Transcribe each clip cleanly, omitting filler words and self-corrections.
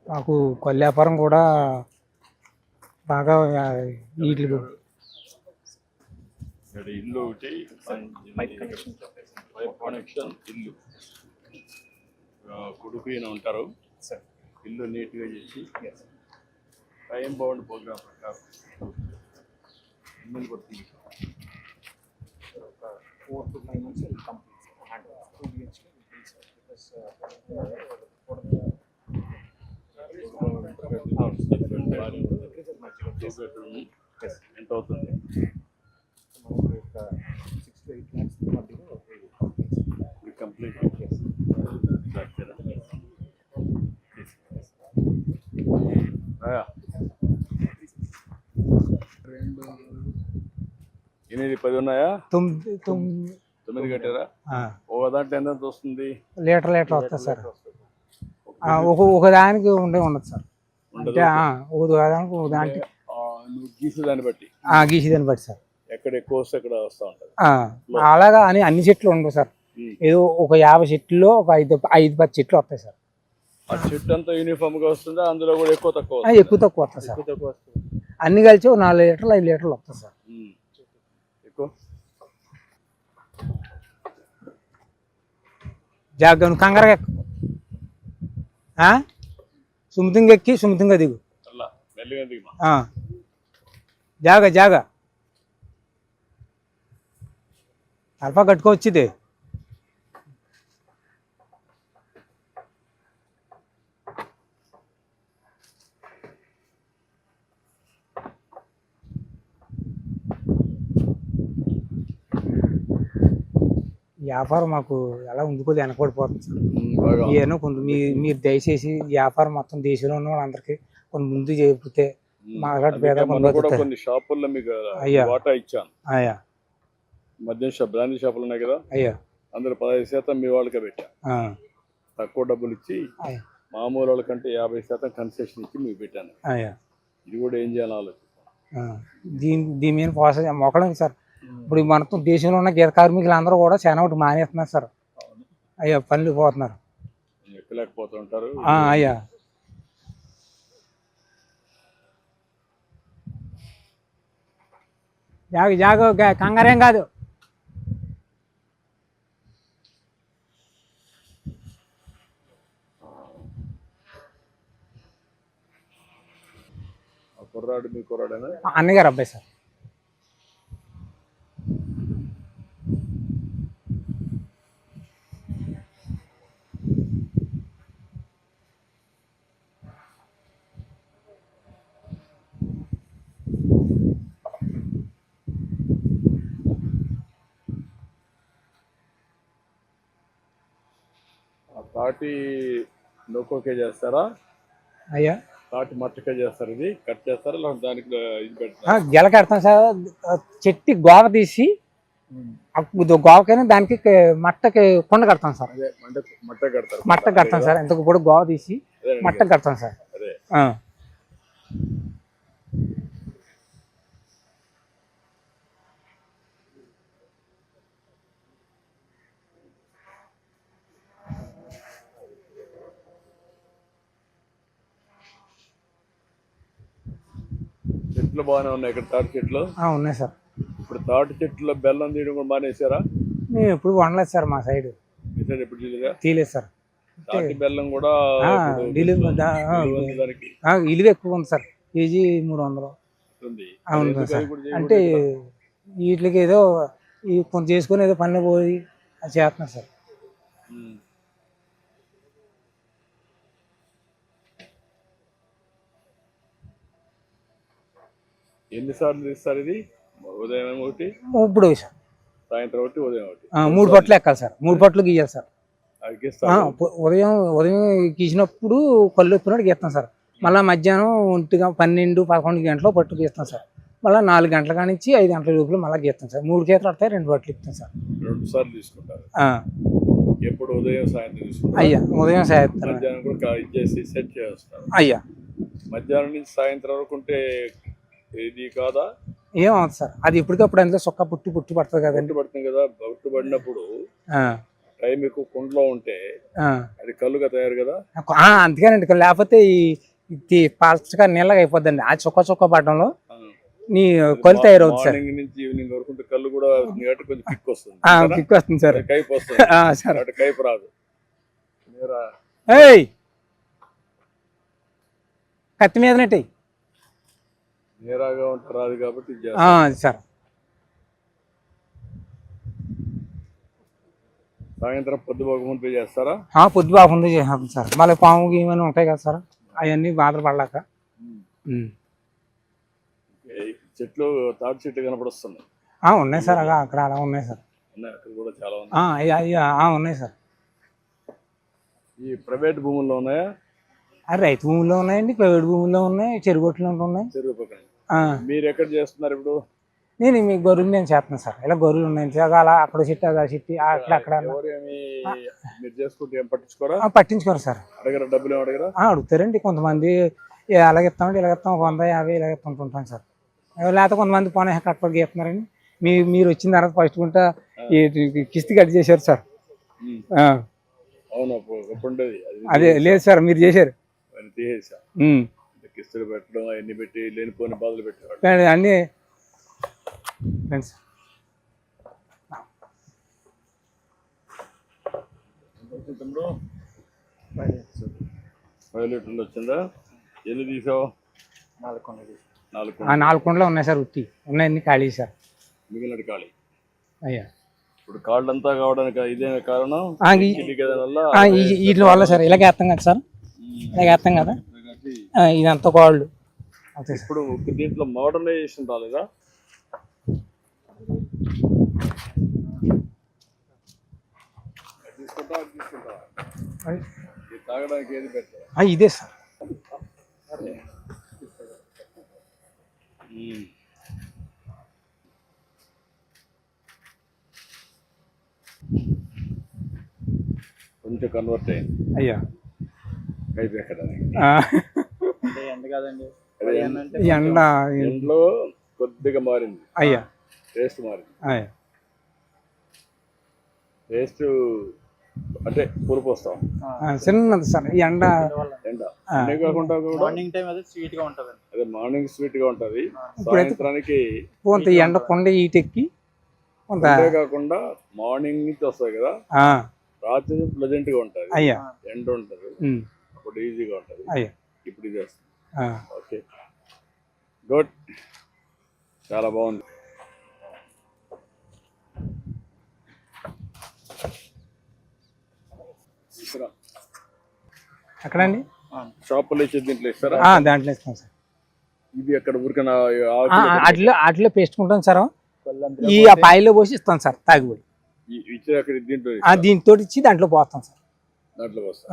మాకు కొల్లి వ్యాపారం కూడా బాగా వీటి ఇక్కడ ఇల్లు ఒకటి పైప్ కనెక్షన్ ఇల్లు కొడుకు ఈయన ఉంటారు. ఇల్లు నీట్గా చేసి టైం బౌండ్ ప్రోగ్రామ్ ప్రకారం ఇల్లు కొడుతుంది. 4 to 5 months will complete and 2 BHK will be because ఎంత అవుతుంది? 6 to 8 lakhs మధ్యలో కంప్లీట్ ఎనిమిది 10 ఉన్నాయా? 9 కట్టారా? ఒక దాంట్లో ఎంత వస్తుంది? లీటర్ వస్తుంది సార్. ఒక దానికి ఉండదు సార్. అంటే ఒక దానికి నువ్వు గీసేదాన్ని బట్టి గీసేదాన్ని బట్టి సార్. ఎక్కడ ఎక్కువ వస్తే అక్కడ వస్తూ ఉంటుంది. అలాగా అని అన్ని చెట్లు ఉండవు సార్. ఏదో ఒక 50 చెట్లలో ఒక 5-10 చెట్లు వస్తాయి సార్. ఆ చెట్టు అంతా యూనిఫామ్ గా వస్తుందా? అందులో కూడా ఎక్కువ తక్కువ వస్తుంది సార్. అన్ని కలిసి 4 లీటర్లు 5 లీటర్లు వస్తాయి సార్. ఎక్కువ జాగ్రత్త కంగారుగా ఎక్కువ సుమతింగా ఎక్కి సుమతింగా దిగు. జాగా అల్పా కట్టుకోవచ్చుది. వ్యాపారం మాకు ఎలా ఉండిపోతే వెనకబడిపోతుంది సార్. ఏమో కొంత మీరు దయచేసి వ్యాపారం మొత్తం దేశంలో ఉన్న వాళ్ళందరికీ కొంత ముందు చేయకపోతే కొన్ని షాపుల్లో మీకు వాటా ఇచ్చాను. మద్యం షాప్ బ్రాండీ షాపులు ఉన్నాయి కదా, అందులో 15% మీ వాళ్ళకే పెట్టా. తక్కువ డబ్బులు ఇచ్చి మామూలు వాళ్ళకంటే 50% కన్సెషన్ ఇచ్చి మీకు పెట్టాను. ఇది కూడా ఏం చేయాలి ఆలోచన. దీని మీద ప్రాసెస్ మొక్కడం సార్. ఇప్పుడు మనతో దేశంలో ఉన్న గీత కార్మికులు అందరూ కూడా చాలా ఒకటి మానేస్తున్నారు సార్. పనులు పోతున్నారు. ఎక్కలేకపోతుంటారు. జాగ కంగారేం కాదు. కుర్రాడు మీ కుర్రాడేనా? అన్నగారు అబ్బాయి సార్. తాటి నొక్కోకే చేస్తారా? తాటి మట్టకే చేస్తారు. ఇది కట్ చేస్తారా? దానికి ఇది పెడతారా? గెల కడతాం సార్. చెట్టు గోవ తీసి గోవకైనా దానికి మట్టకి కొండ కడతాం సార్. మట్ట కడతాం సార్. ఇంతకు కూడా గోవ తీసి మట్ట కడతాం సార్. చెట్లు బాగానే ఉన్నాయి ఇక్కడ. తాటి చెట్లు ఉన్నాయి సార్. ఇప్పుడు తాటి చెట్లు బెల్లం తీయడం కూడా మానేసారా? మేము ఎప్పుడు వండలేదు సార్. మా సైడ్ ఎప్పుడు తీయలేదు సార్. తాటి బెల్లం కూడా విలువ ఎక్కువ ఉంది సార్. కేజీ 300 అవును సార్. అంటే వీటికి ఏదో కొంత చేసుకొని ఏదో పనులు పోయి అది చేస్తున్నారు సార్. ఎన్నిసార్లు తీస్తారు ఇది? ఉదయం ఒకటి, ఇప్పుడు సాయంత్రం ఒకటి, ఉదయం ఒకటి. 3 పట్లు ఎక్కాలి సార్. 3 పట్లు గీయాలి సార్. ఉదయం గీసినప్పుడు కళ్ళు ఎప్పినట్టు గీస్తాం సార్. మళ్ళీ మధ్యాహ్నం 12-11 గంటలు పట్టు గీస్తాం సార్. మళ్ళీ 4 గంటల కానించి 5 గంటల లోపల మళ్ళీ గీస్తాం సార్. 3 గీతలు పడతాయి. 2 పట్లు ఇస్తాం సార్. 2 సార్లు తీసుకుంటారు. ఎప్పుడు ఉదయం సాయంత్రం తీసుకుంటారు? ఉదయం సాయంత్రం. మధ్యాహ్నం కూడా ఇచ్చేసి సెట్ చేస్తారు. మధ్యాహ్నం నుంచి సాయంత్రం వరకు ఉంటే ఇది కాదా? ఏమవుతుంది సార్. అది ఇప్పటికప్పుడు అందులో సొక్క పుట్టి పడుతుంది కదండి. పడుతుంది కదా. పుట్టు పడినప్పుడు టైం ఎక్కువ కుండలో ఉంటే అది కళ్ళుగా తయారు కదా. అందుకేనండి, లేకపోతే ఇది పచ్చగా నీళ్ళగా అయిపోద్దండి. ఆ చుక్క పడడంలో నీ కళ్ళు తయారవుతుంది సార్. మార్నింగ్ నుంచి ఈవినింగ్ వరకు ఉంటే కళ్ళు కూడా కొంచెం కిక్ వస్తుంది. కిక్ వస్తుంది సార్. కైపు వస్తుంది సార్. అటు కైపు రాదు. కత్తి మీదనట్టు నేరాగా ఉంటే రాదు కాబట్టి సార్. సాయంత్రం పొద్దుబాకు ముందు చేస్తారా? పొద్దుబాకు ముందు చేస్తాం సార్. మళ్ళీ పాము గీమని ఉంటాయి కదా సార్, అవన్నీ బాధలు పడలేక. చెట్లు తాటి చెట్లు కనపడొస్తున్నాయి. ఉన్నాయి సార్, అక్కడ అలా ఉన్నాయి సార్. అక్కడ కూడా చాలా ఉన్నాయి. ఉన్నాయి సార్. ఈ ప్రైవేట్ భూముల్లో ఉన్నాయా? రైతు భూముల్లో ఉన్నాయండి, ప్రైవేట్ భూముల్లో ఉన్నాయి, చెరుగొట్లు ఉన్నాయి. చెరువు పక్కన. మీరు ఎక్కడ చేస్తున్నారు ఇప్పుడు? నేను మీ గొర్రెలు నేను చేస్తున్నాను సార్. ఇలా గొర్రెలు ఉన్నాయి అలా అక్కడ చెట్టు అలా చెట్టు అక్కడ మీరు చేసుకుంటే ఏం పట్టించుకోరా? పట్టించుకోరు సార్. అడగరా? డబ్బులు ఏం అడగరా? అడుగుతారండి కొంతమంది. ఎలాగిస్తామంటే ఇలాగిస్తాం, 100, 50 ఇలాగిస్తుంటాం సార్. లేకపోతే కొంతమంది పోనీ అక్కడ గీస్తున్నారండి. మీరు వచ్చిన తర్వాత ఫస్ట్ గుంట కిస్తీ కట్ చేశారు సార్. అవును, అదే లేదు సార్, మీరు చేశారు. కిస్తులు పెట్టడం అవన్నీ పెట్టి లేనిపోని బాధలు పెట్టారు అన్నీ. లీటర్లు వచ్చిందా? ఎన్ని తీసావు? 4 కుండలు ఉన్నాయి సార్. ఉత్తి ఉన్నాయన్ని ఖాళీ సార్. మిగిలిన ఖాళీ. అయ్యా ఇప్పుడు కాళ్ళంతా కావడానికి ఇదే కారణం. వీటి వల్ల సార్. ఇలాగే వేస్తాం కదా సార్, ఇలాగే వేస్తాం కదా, ఇదంతా కాళ్ళు. ఇప్పుడు దీంట్లో మోడర్నైజేషన్ రాలేదా? తాగడానికి ఏది పెట్టారు? ఇదే సార్. కొంచెం కన్వర్ట్ అయింది. అయ్యా కైపు ఎక్కడానికి ఎండ కాదండి, ఎండలో కొద్దిగా మారింది. అయ్యా టేస్ట్ మారింది. టేస్ట్ అంటే పులుపు వస్తాం చిన్నది సార్. ఈ ఎండ కాకుండా మార్నింగ్ టైం అదే స్వీట్ గా ఉంటది. అదే మార్నింగ్ స్వీట్ గా ఉంటది. సాయంత్రానికి కొంత ఎండ కొండ ఈటెక్కి కాకుండా మార్నింగ్ నుంచి వస్తాయి కదా, రాత్రి ప్లెజెంట్ గా ఉంటది. అయ్యా ఎండ ఉంటది, అప్పుడు ఈజీగా ఉంటది. అయ్యా ఇప్పుడు ఇది వస్తుంది. ఓకే, గుడ్, చాలా బాగుంది. ఎక్కడండి? షాపులో ఇచ్చే దీంట్లో ఇస్తారా? దాంట్లో ఇస్తాం సార్. ఇది అక్కడ ఊరికైనా అట్లా పేసుకుంటాం సార్. ఈ పాయిలో పోసి ఇస్తాం సార్ తాగిపోయి. దీంతో ఇచ్చి దాంట్లో పోస్తాం సార్. దాంట్లో పోస్తాం.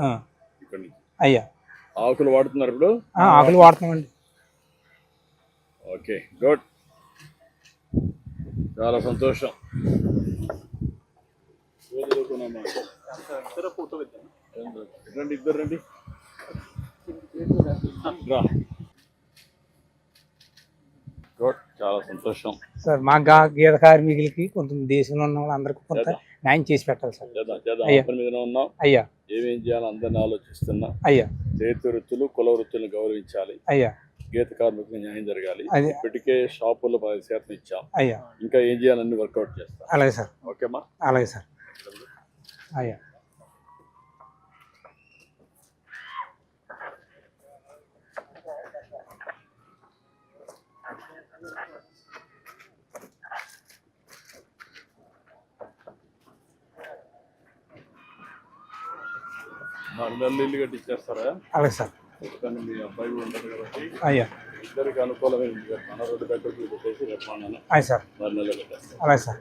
ఇక్కడ నుంచి అయ్యా ఆకులు వాడుతున్నారు ఇప్పుడు? ఆకులు వాడుతున్నామండి. ఓకే, గుడ్, చాలా సంతోషం. రండి, ఇద్దరు రండి. గుడ్, చాలా సంతోషం సార్. మా గీత కార్మికులకి కొంచెం దేశంలో ఉన్న వాళ్ళందరికీ కొంత న్యాయం చేసి పెట్టాలి సార్. మీదనే ఉన్నాం. అయ్యా ఏమేం చేయాలో అందరినీ ఆలోచిస్తున్నా. అయ్యా చేతి వృత్తులు, కుల వృత్తులను గౌరవించాలి. అయ్యా గీత కార్మికులకు న్యాయం జరగాలి. ఇప్పటికే షాపుల్లో 10% ఇచ్చాం. అయ్యా ఇంకా ఏం చేయాలని వర్కౌట్ చేస్తాం. అలాగే సార్. ఓకేమ్మా? అలాగే సార్. అయ్యా ఇల్లు కట్టించేస్తారా? అలాగే సార్. కానీ మీ అబ్బాయి కూడా ఉంటారు కాబట్టి అయ్యా ఇద్దరికి అనుకూలమైన ఇల్లు కట్టాను. 2 బెడ్రూమ్లు పెట్టేసి రేపు అయ్యి సార్. 4 నెలలు పెట్టేస్తాను. అలాగే సార్.